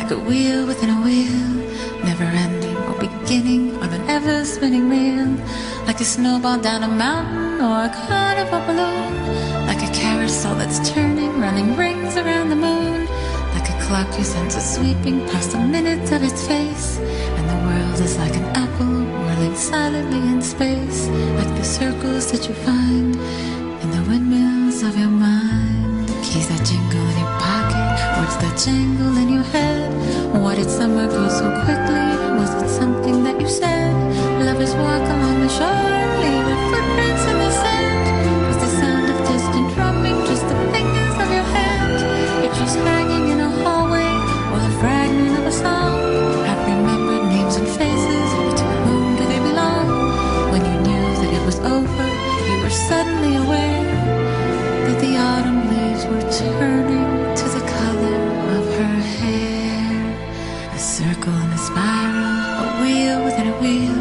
like a wheel within a wheel, never ending or beginning on an ever spinning reel, like a snowball down a mountain or a carnival balloon, like a carousel that's turning, running rings around the moon, like a clock whose hands are sweeping past the minutes of its face, and the world is like an apple whirling silently in space, like the circles that you find in the windmills of your mind. Keys that jingle in your pocket, words that jangle in your head. Why did summer go so quickly? Was it something that you said? Lovers walk along the shore, leaving footprints in the sand. Was the sound of distant drumming just the fingers of your hand? Pictures hanging in a hallway, or the fragment of a song. I've remembered names and faces, but to whom do they belong? When you knew that it was over, you were suddenly aware that the autumn leaves were turning to the color of her hair. A circle and a spiral, a wheel within a wheel,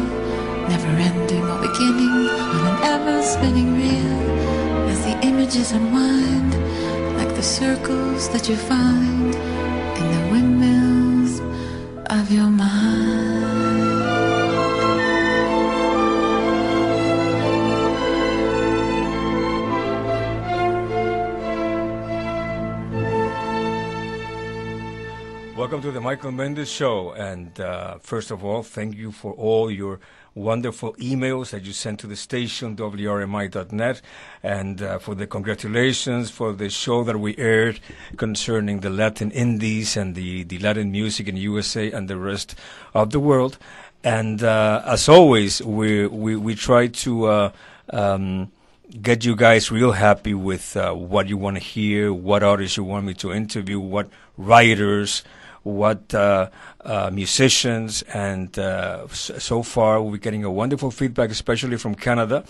never ending or beginning on an ever spinning reel, as the images unwind like the circles that you find in the windmills of your mind. Welcome to the Michael Mendez Show, and first of all, thank you for all your wonderful emails that you sent to the station, wrmi.net, and for the congratulations for the show that we aired concerning the Latin Indies and the Latin music in USA and the rest of the world. And as always, we try to get you guys real happy with what you want to hear, what artists you want me to interview, what writers, what musicians, and so far we're getting a wonderful feedback, especially from Canada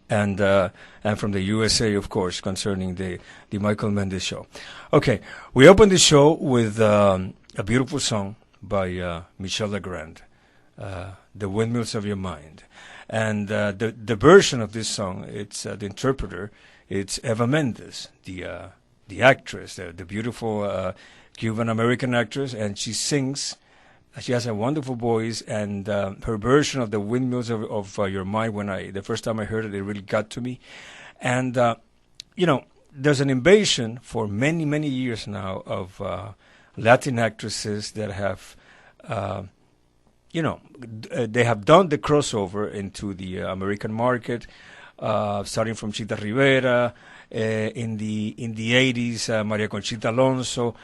and from the USA, of course, concerning the Michael Mendez Show. Okay, we opened the show with a beautiful song by Michel Legrand, "The Windmills of Your Mind," and the version of this song, it's the interpreter, it's Eva Mendez, the actress, the beautiful Cuban-American actress, and she sings. She has a wonderful voice, and her version of the Windmills of Your Mind, the first time I heard it, it really got to me. And, there's an invasion for many, many years now of Latin actresses that have, they have done the crossover into the American market, starting from Chita Rivera. In the 80s, Maria Conchita Alonso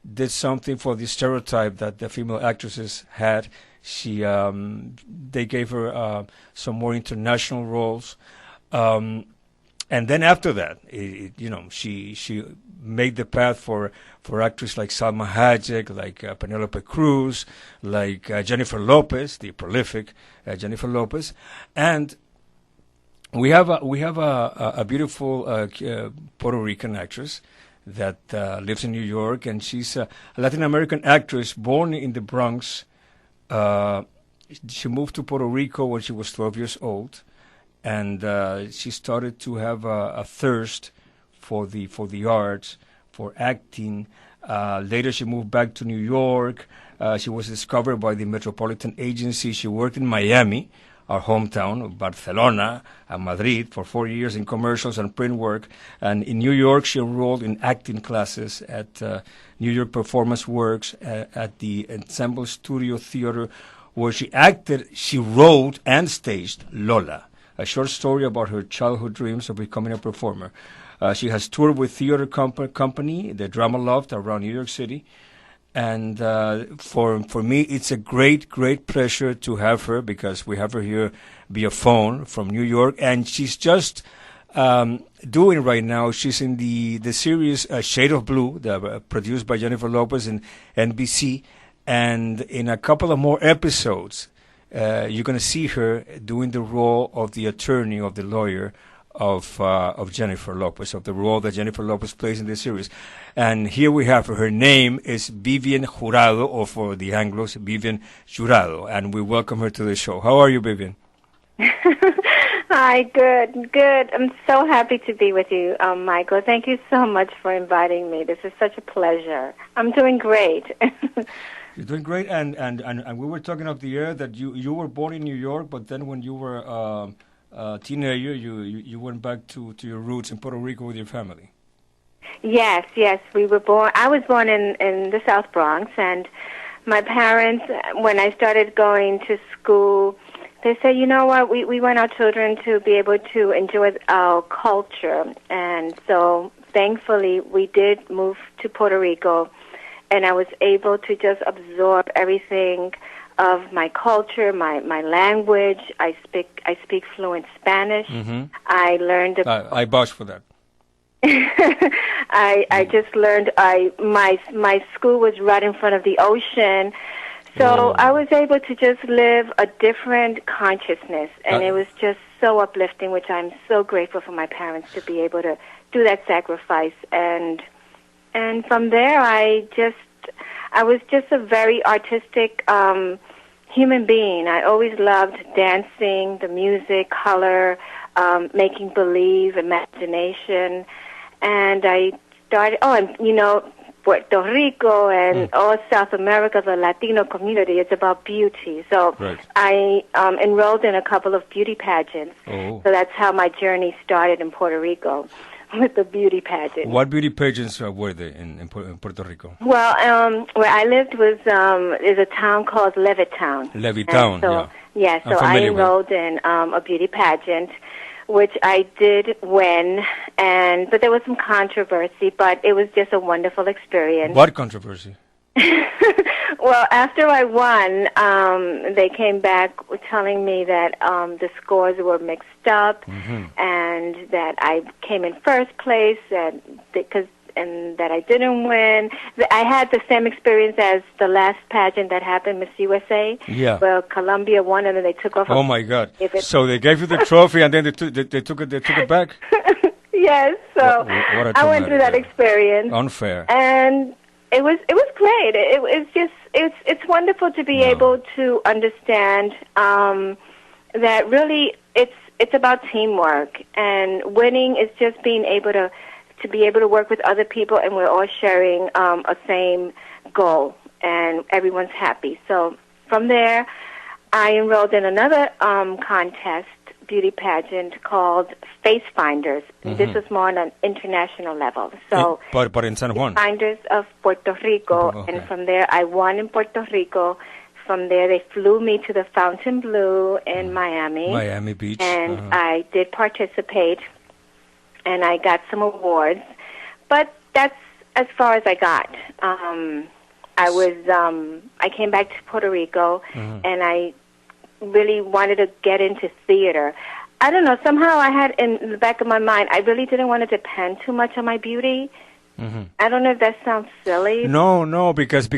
did something for the stereotype that the female actresses had. They gave her some more international roles, and then after that, she made the path for actors like Salma Hayek, like Penelope Cruz, like Jennifer Lopez, the prolific Jennifer Lopez, and we have a beautiful Puerto Rican actress that lives in New York, and she's a Latin American actress born in the Bronx. She moved to Puerto Rico when she was 12 years old, and she started to have a thirst for the arts, for acting. Later, she moved back to New York. She was discovered by the Metropolitan Agency. She worked in Miami, our hometown, Barcelona, and Madrid, for 4 years in commercials and print work. And in New York, she enrolled in acting classes at New York Performance Works, at the Ensemble Studio Theater, where she acted. She wrote and staged Lola, a short story about her childhood dreams of becoming a performer. She has toured with theater company, the Drama Loft, around New York City. And for me, it's a great pleasure to have her, because we have her here via phone from New York, and she's just doing right now. She's in the series Shade of Blue, produced by Jennifer Lopez in NBC, and in a couple of more episodes, you're going to see her doing the role of the attorney, of the lawyer of Jennifer Lopez, of the role that Jennifer Lopez plays in this series. And here we have her. Her name is Vivienne Jurado, or for the Anglos, Vivienne Jurado, and we welcome her to the show. How are you, Vivienne? Hi, good. I'm so happy to be with you, Michael. Thank you so much for inviting me. This is such a pleasure. I'm doing great. You're doing great, and we were talking off the air that you were born in New York, but then when you were a teenager, you went back to your roots in Puerto Rico with your family. Yes, we were born. I was born in the South Bronx, and my parents, when I started going to school, they said, you know what, we want our children to be able to enjoy our culture. And so thankfully we did move to Puerto Rico, and I was able to just absorb everything of my culture, my language. I speak fluent Spanish. Mm-hmm. I learned I vouch for that. I just learned my school was right in front of the ocean. So I was able to just live a different consciousness, and it was just so uplifting, which I'm so grateful for my parents to be able to do that sacrifice. And from there, I was just a very artistic human being. I always loved dancing, the music, color, making believe, imagination, and I started. Puerto Rico and all South America, the Latino community, it's about beauty. So I enrolled in a couple of beauty pageants. So that's how my journey started in Puerto Rico with the beauty pageant. What beauty pageants were they in Puerto Rico? Well, where I lived was is a town called Levittown. Levittown, yeah. So I enrolled in a beauty pageant, which I did win, but there was some controversy, but it was just a wonderful experience. What controversy? Well, after I won, they came back telling me that the scores were mixed up, and that I came in first place, and that I didn't win. I had the same experience as the last pageant that happened, Miss USA. Yeah. Well, Colombia won, and then they took off. Oh my God! So they gave you the trophy, and then they took it back. Yes. So what I went through that experience. Unfair. And it was great. It's wonderful to be able to understand that really it's about teamwork, and winning is just being able to be able to work with other people, and we're all sharing a same goal, and everyone's happy. So from there, I enrolled in another contest, beauty pageant called Face Finders. This was more on an international level. So, but in San Juan, Finders of Puerto Rico, and from there I won in Puerto Rico. From there, they flew me to the Fontainebleau in Miami Beach, and I did participate. And I got some awards, but that's as far as I got. I came back to Puerto Rico, and I really wanted to get into theater. I don't know, somehow I had in the back of my mind, I really didn't want to depend too much on my beauty. I don't know if that sounds silly. No, because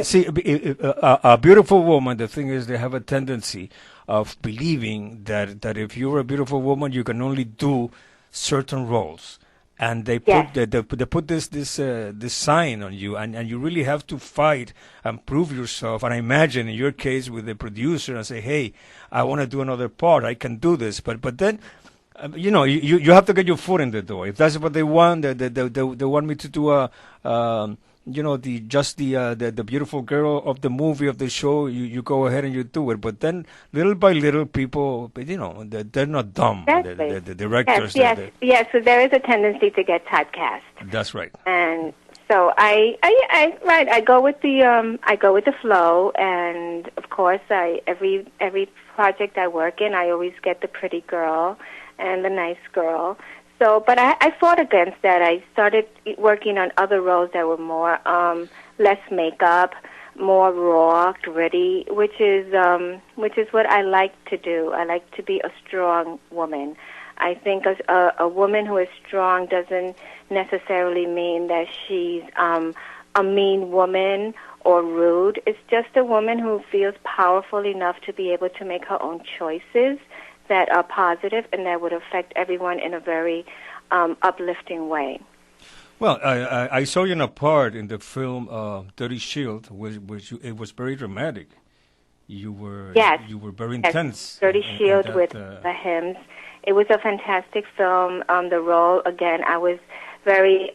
see, a beautiful woman, the thing is, they have a tendency of believing that if you're a beautiful woman, you can only do certain roles, and they put this sign on you, and you really have to fight and prove yourself. And I imagine in your case with the producer and say, hey, I want to do another part, I can do this, but then you have to get your foot in the door. If that's what they want, they want me to do the beautiful girl of the movie, of the show, you go ahead and you do it. But then little by little, people, they're not dumb. Exactly. The directors. Yes. So there is a tendency to get typecast. That's right. And so I go with the flow, and of course every project I work in, I always get the pretty girl and the nice girl. So, but I fought against that. I started working on other roles that were more less makeup, more raw, gritty, which is what I like to do. I like to be a strong woman. I think a woman who is strong doesn't necessarily mean that she's a mean woman or rude. It's just a woman who feels powerful enough to be able to make her own choices that are positive and that would affect everyone in a very uplifting way. Well, I saw you in a part in the film Dirty Shield, which it was very dramatic. Yes. you were very Yes. intense. Dirty in Shield that, with the hymns. It was a fantastic film. The role, again, I was very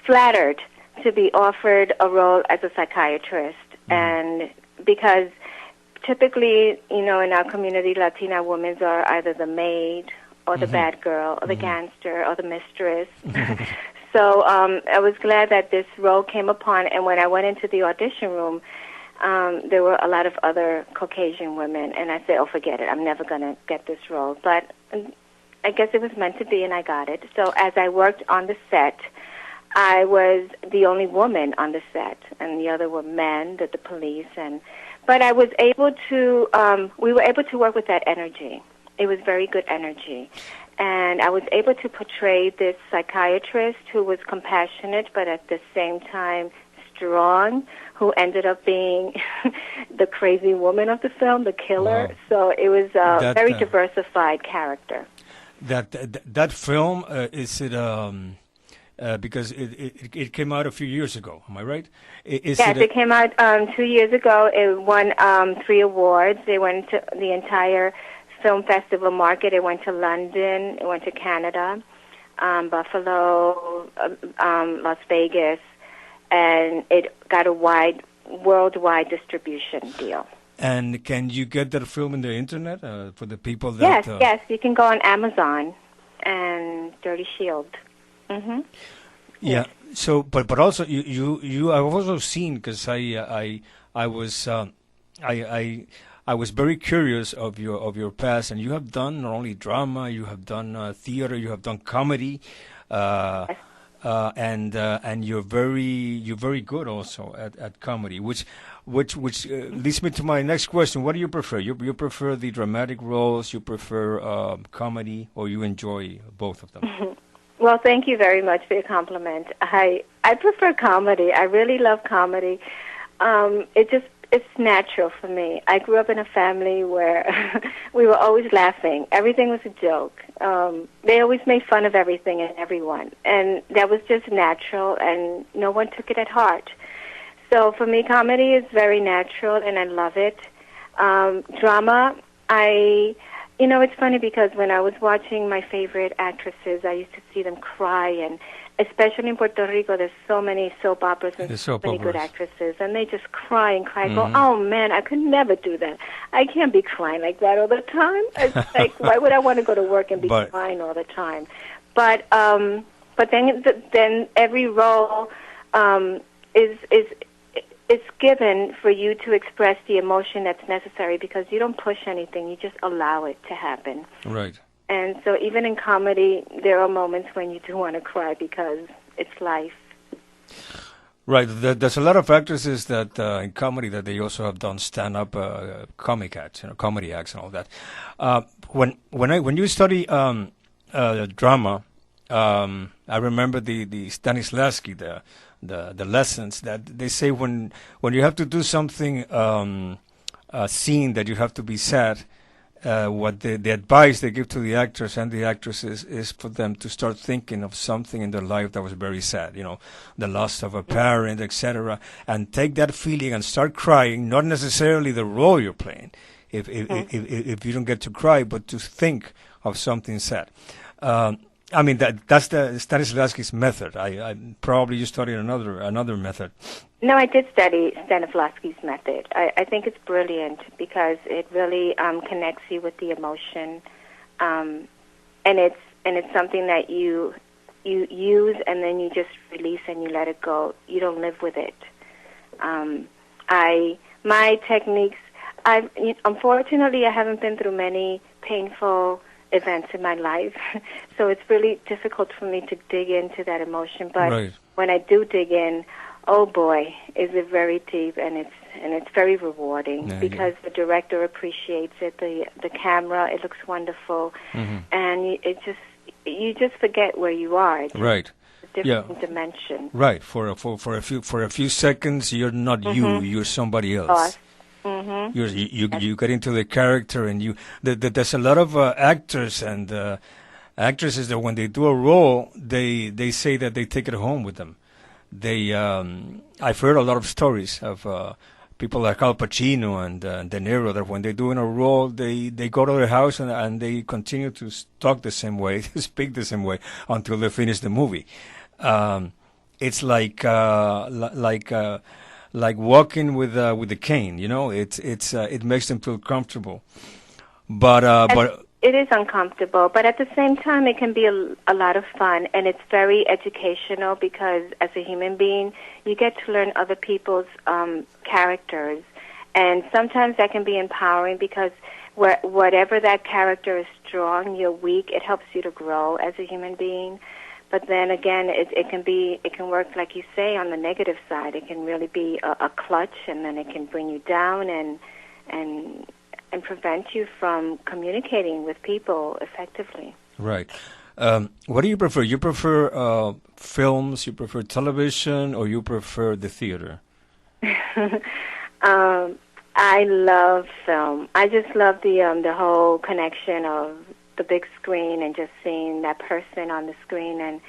flattered to be offered a role as a psychiatrist, and because typically, in our community, Latina women are either the maid or the bad girl or the gangster or the mistress. So I was glad that this role came upon, and when I went into the audition room, there were a lot of other Caucasian women, and I said, oh, forget it, I'm never going to get this role. But I guess it was meant to be, and I got it. So as I worked on the set, I was the only woman on the set, and the other were men, the police, but I was able to, we were able to work with that energy. It was very good energy. And I was able to portray this psychiatrist who was compassionate, but at the same time strong, who ended up being the crazy woman of the film, the killer. Wow. So it was a very diversified character. That film, is it... because it came out a few years ago, am I right? It came out 2 years ago. It won 3 awards. It went to the entire film festival market. It went to London. It went to Canada, Buffalo, Las Vegas, and it got a worldwide distribution deal. And can you get that film in the internet for the people that... Yes, you can go on Amazon and Dirty Shield. Mm-hmm. Yeah. So, but also you I've also seen, because I was very curious of your past, and you have done not only drama, you have done theater, you have done comedy, and you're very good also at comedy, which leads me to my next question. What do you prefer? You prefer the dramatic roles? You prefer comedy, or you enjoy both of them? Well, thank you very much for your compliment. I prefer comedy. I really love comedy. It's natural for me. I grew up in a family where we were always laughing. Everything was a joke. They always made fun of everything and everyone, and that was just natural, and no one took it at heart. So for me, comedy is very natural, and I love it. Drama, it's funny because when I was watching my favorite actresses, I used to see them cry, and especially in Puerto Rico, there's so many soap operas and so many good actresses, and they just cry and cry. Go, oh man, I could never do that. I can't be crying like that all the time. It's like, why would I want to go to work and be crying all the time? But then every role is given for you to express the emotion that's necessary, because you don't push anything, you just allow it to happen. Right. And so even in comedy, there are moments when you do want to cry because it's life. Right. There's a lot of actresses that in comedy that they also have done stand-up comic acts, comedy acts and all that. When you study drama, I remember the Stanislavski, the lessons that they say when you have to do something, a scene that you have to be sad. What the advice they give to the actors and the actresses is for them to start thinking of something in their life that was very sad, the loss of a parent, etc., and take that feeling and start crying, not necessarily the role you're playing, if you don't get to cry, but to think of something sad. I mean, that's the Stanislavski's method. I probably you studied another method. No, I did study Stanislavski's method. I think it's brilliant because it really connects you with the emotion, and it's something that you use and then you just release and you let it go. You don't live with it. My techniques. Unfortunately, I haven't been through many painful events in my life, so it's really difficult for me to dig into that emotion. But when I do dig in, oh boy, is it very deep, and it's very rewarding because the director appreciates it, the camera, it looks wonderful, and you just forget where you are. It's a different dimension. Right. For a few seconds, you're not you, you're somebody else. You get into the character, and there's a lot of actors and actresses that when they do a role, they say that they take it home with them. I've heard a lot of stories of people like Al Pacino and De Niro that when they're doing a role, they go to their house and they continue to talk the same way, speak the same way until they finish the movie. It's like walking with a cane, you know. It makes them feel comfortable, but It is uncomfortable, but at the same time, it can be a lot of fun, and it's very educational because as a human being, you get to learn other people's characters, and sometimes that can be empowering because whatever that character is strong, you're weak, it helps you to grow as a human being. But then again, it can work, like you say, on the negative side. It can really be a clutch, and then it can bring you down and prevent you from communicating with people effectively. Right. What do you prefer? You prefer films, you prefer television, or you prefer the theater? I love film. I just love the whole connection of the big screen and just seeing that person on the screen and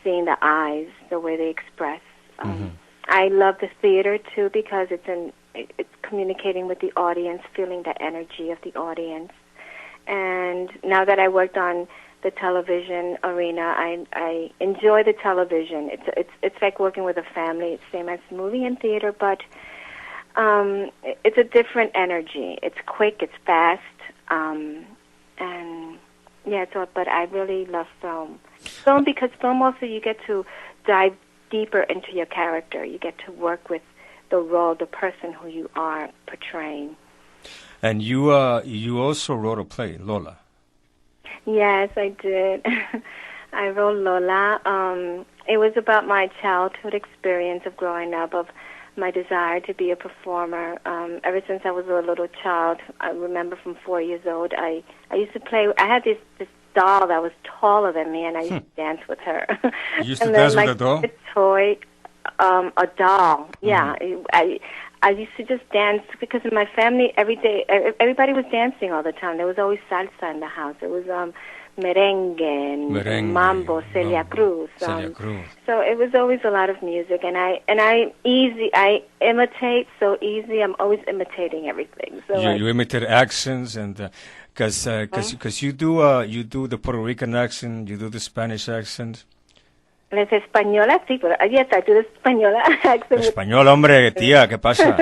seeing the eyes, the way they express. I love the theater too because it's communicating with the audience, feeling the energy of the audience. And now that I worked on the television arena, I enjoy the television. It's like working with a family. It's same as movie and theater, but it's a different energy. It's quick, it's fast, and yeah. But I really love film. Film because film also you get to dive deeper into your character. You get to work with the role, the person who you are portraying. And you also wrote a play, Lola. Yes, I did. I wrote Lola. It was about my childhood experience of growing up, of my desire to be a performer. Ever since I was a little child, I remember from 4 years old, I used to play. I had this doll that was taller than me, and I used to dance with her. You used to dance with a doll? A toy. A doll, yeah. I used to just dance because in my family, every day, everybody was dancing all the time. There was always salsa in the house. It was merengue, mambo, Celia Cruz. So it was always a lot of music, and I imitate so easy. I'm always imitating everything. So you imitate accents, and because you do the Puerto Rican accent, you do the Spanish accent. Les española, sí, pero yes, I do the española accent. Español, hombre, tía, ¿qué pasa?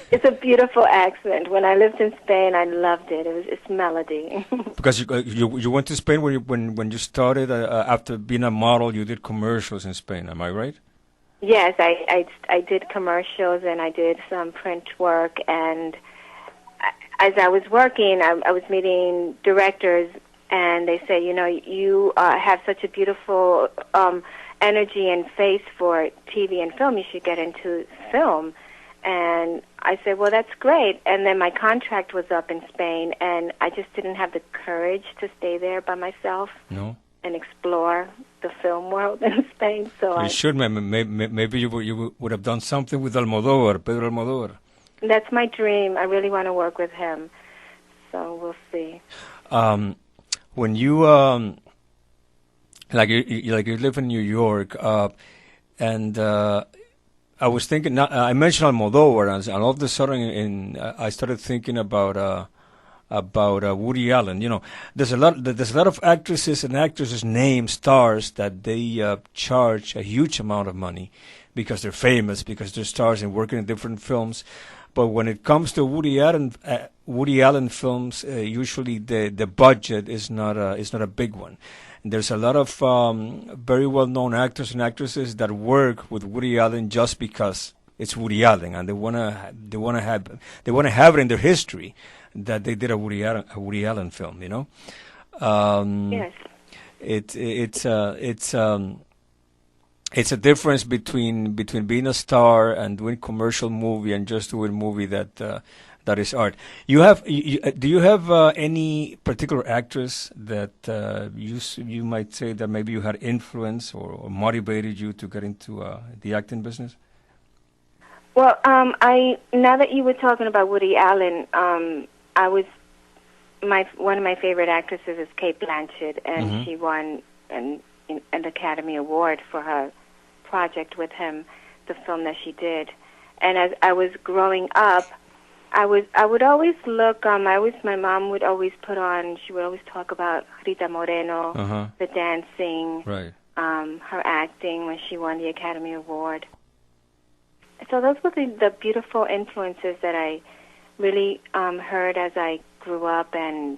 It's a beautiful accent. When I lived in Spain, I loved it. It's melody. Because you went to Spain when you started after being a model, you did commercials in Spain. Am I right? Yes, I did commercials and I did some print work. And as I was working, I was meeting directors. And they say, you know, you have such a beautiful energy and face for TV and film. You should get into film. And I said, well, that's great. And then my contract was up in Spain, and I just didn't have the courage to stay there by myself and explore the film world in Spain. So you should. Maybe you would have done something with Pedro Almodóvar. That's my dream. I really want to work with him. So we'll see. When you you live in New York, and I was thinking. I mentioned Almodóvar, and all of a sudden, I started thinking about Woody Allen. You know, there's a lot of actresses and actresses named stars that they charge a huge amount of money because they're famous, because they're stars and working in different films. But when it comes to Woody Allen films, usually the budget is not a big one. And there's a lot of very well-known actors and actresses that work with Woody Allen just because it's Woody Allen, and they wanna have it in their history that they did a Woody Allen film. You know, yes, it's a difference between being a star and doing commercial movie and just doing movie that is art. Do you have any particular actress that you might say that maybe you had influence or motivated you to get into the acting business? Well, now that you were talking about Woody Allen, one of my favorite actresses is Cate Blanchett, and she won an an Academy Award for her project with him, the film that she did. And as I was growing up, I would always look. My mom would always put on. She would always talk about Rita Moreno, the dancing, right. Her acting when she won the Academy Award. So those were the beautiful influences that I really heard as I grew up, and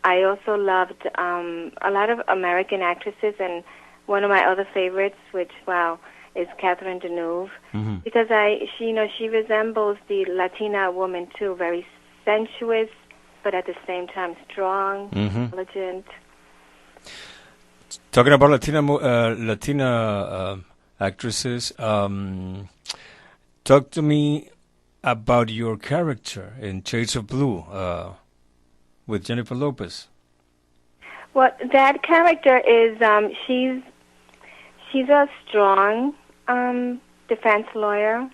I also loved a lot of American actresses, and one of my other favorites, which is Catherine Deneuve, because she resembles the Latina woman too, very sensuous, but at the same time strong, intelligent. Talking about Latina actresses, talk to me about your character in Shades of Blue with Jennifer Lopez. Well, that character is she's a strong defense lawyer,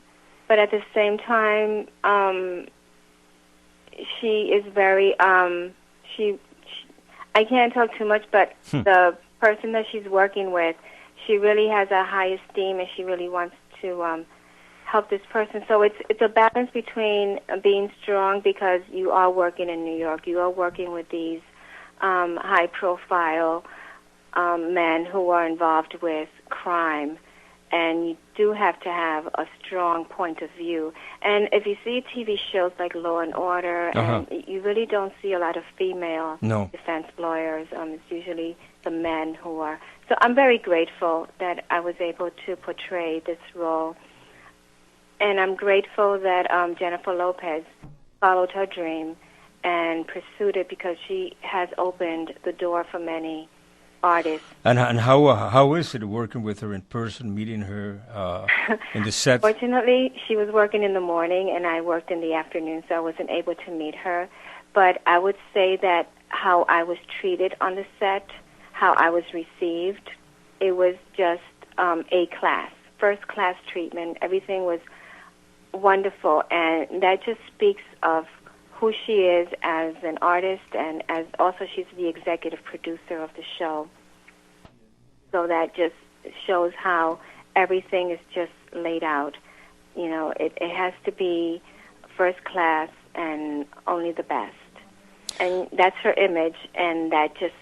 but at the same time, she is very she I can't tell too much, but the person that she's working with, she really has a high esteem, and she really wants to help this person. So it's a balance between being strong, because you are working in New York, you are working with these high-profile men who are involved with crime, and you do have to have a strong point of view. And if you see TV shows like Law and Order, and you really don't see a lot of female defense lawyers. It's usually the men who are. So I'm very grateful that I was able to portray this role. And I'm grateful that Jennifer Lopez followed her dream and pursued it, because she has opened the door for many artists. And how is it working with her in person, meeting her in the set? Fortunately, she was working in the morning, and I worked in the afternoon, so I wasn't able to meet her. But I would say that how I was treated on the set, how I was received, it was just A-class, first-class treatment. Everything was wonderful, and that just speaks of who she is as an artist, and as also she's the executive producer of the show. So that just shows how everything is just laid out. You know, it has to be first class and only the best. And that's her image, and that just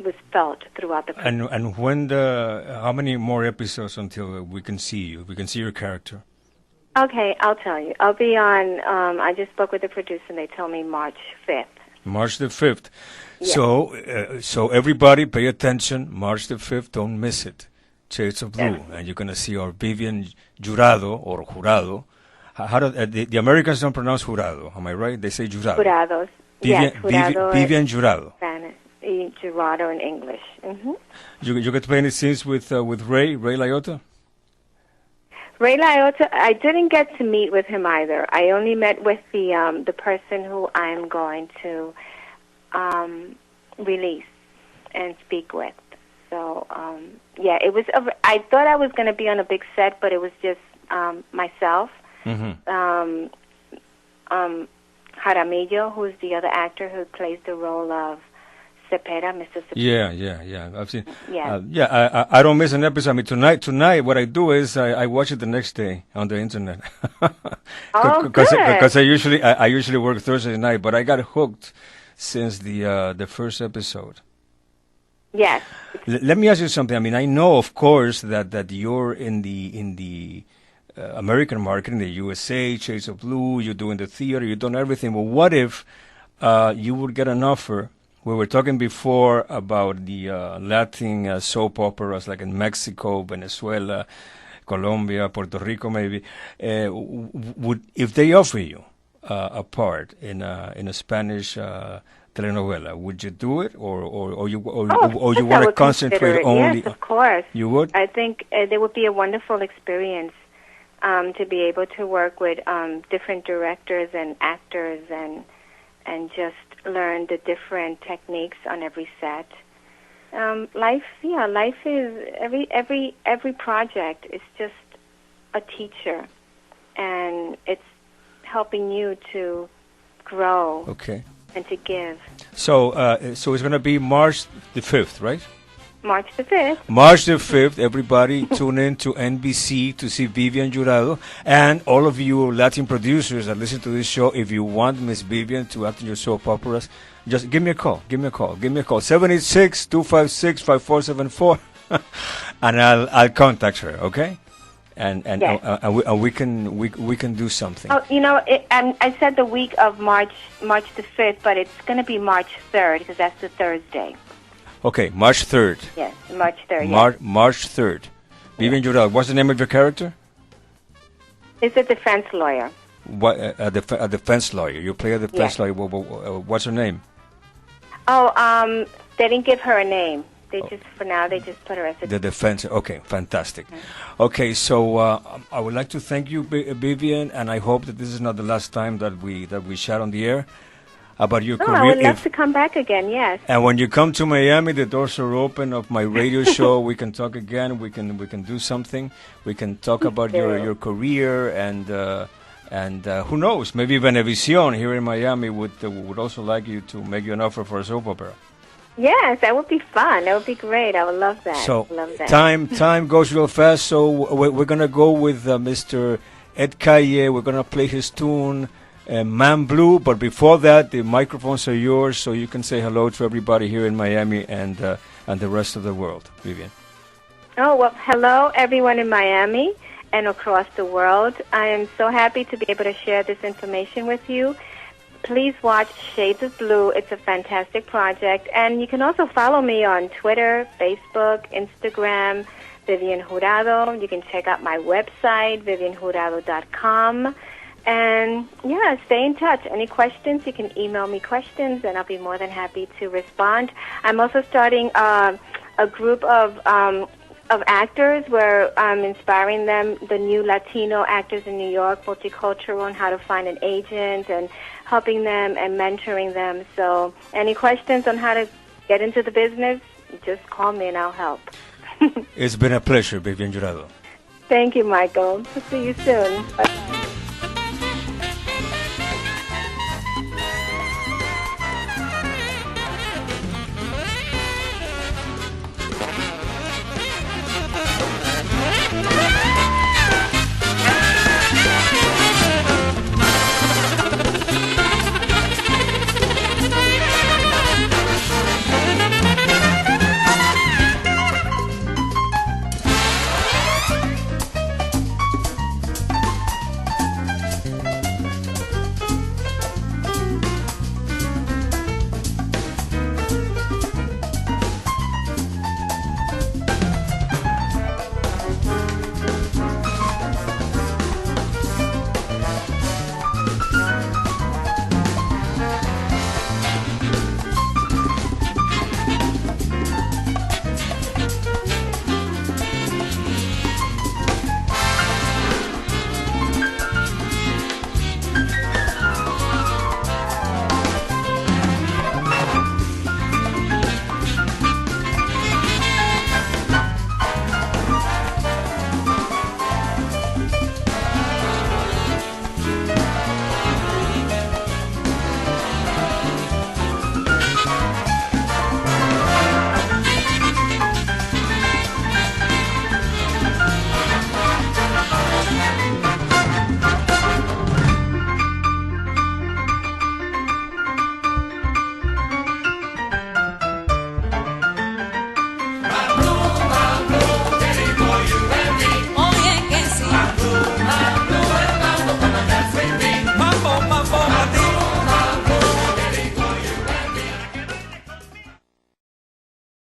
was felt throughout the production. And when how many more episodes until we can see you? We can see your character. Okay, I'll tell you. I'll be on, I just spoke with the producer, and they told me March 5th. March the 5th. Yes. So everybody pay attention. March the 5th, don't miss it. Shades of Blue. Yes. And you're going to see our Vivienne Jurado, or Jurado. How do, the Americans don't pronounce Jurado, am I right? They say Jurado. Jurados. Vivienne, yes, Jurado. Vivienne Jurado. Spanish. Jurado in English. Mm-hmm. You get to play any scenes with Ray Liotta? Ray Liotta, I didn't get to meet with him either. I only met with the person who I'm going to release and speak with. So, it was. I thought I was going to be on a big set, but it was just myself, Jaramillo, who's the other actor who plays the role of Cepeda, Mr. Cepeda. Yeah. I've seen. Yeah. I don't miss an episode. I mean, tonight, what I do is I watch it the next day on the internet. Because I usually work Thursday night, but I got hooked since the first episode. Yes. Let me ask you something. I mean, I know, of course, that you're in the American market, in the USA, Shades of Blue. You're doing the theater. You've done everything. But what if you would get an offer? We were talking before about the Latin soap operas, like in Mexico, Venezuela, Colombia, Puerto Rico, maybe. If they offer you a part in a Spanish telenovela, would you do it, or you want to concentrate only? Yes, of course. You would? I think there would be a wonderful experience to be able to work with different directors and actors and just learn the different techniques on every set. Life is every project is just a teacher, and it's helping you to grow. Okay. And to give. So it's going to be March the 5th, right? March the 5th. March the 5th, everybody tune in to NBC to see Vivienne Jurado. And all of you Latin producers that listen to this show, if you want Miss Vivienne to act in your soap operas, just give me a call. Give me a call. 786-256-5474. And I'll contact her, okay? And Yes. we can do something. Oh, I said the week of March the 5th, but it's going to be March 3rd because that's the Thursday. Okay, March 3rd. Yes, March 3rd. Yes. March 3rd. Vivienne Jurado. What's the name of your character? It's a defense lawyer. What a defense lawyer. You play a defense lawyer. What's her name? Oh, they didn't give her a name. For now, they just put her as the defense. Okay, fantastic. Okay, so I would like to thank you, Vivienne, and I hope that this is not the last time that we chat on the air about your career. I would love to come back again. Yes. And when you come to Miami, the doors are open of my radio show. We can talk again. We can do something. We can talk about your career and who knows? Maybe Venevisión here in Miami would also like you to make you an offer for a soap opera. Yes, that would be fun. That would be great. I would love that. So time goes real fast. So we're gonna go with Mr. Ed Calle. We're gonna play his tune, Man Blue. But before that, the microphones are yours, so you can say hello to everybody here in Miami and the rest of the world. Vivienne. Oh well, hello everyone in Miami and across the world. I am so happy to be able to share this information with you. Please watch Shades of Blue. It's a fantastic project. And you can also follow me on Twitter, Facebook, Instagram, Vivienne Jurado. You can check out my website, viviennejurado.com. And, stay in touch. Any questions, you can email me questions, and I'll be more than happy to respond. I'm also starting a group of actors where I'm inspiring them, the new Latino actors in New York, multicultural, on how to find an agent and helping them and mentoring them. So any questions on how to get into the business, just call me and I'll help. It's been a pleasure, Vivienne Jurado. Thank you, Michael. See you soon. Bye.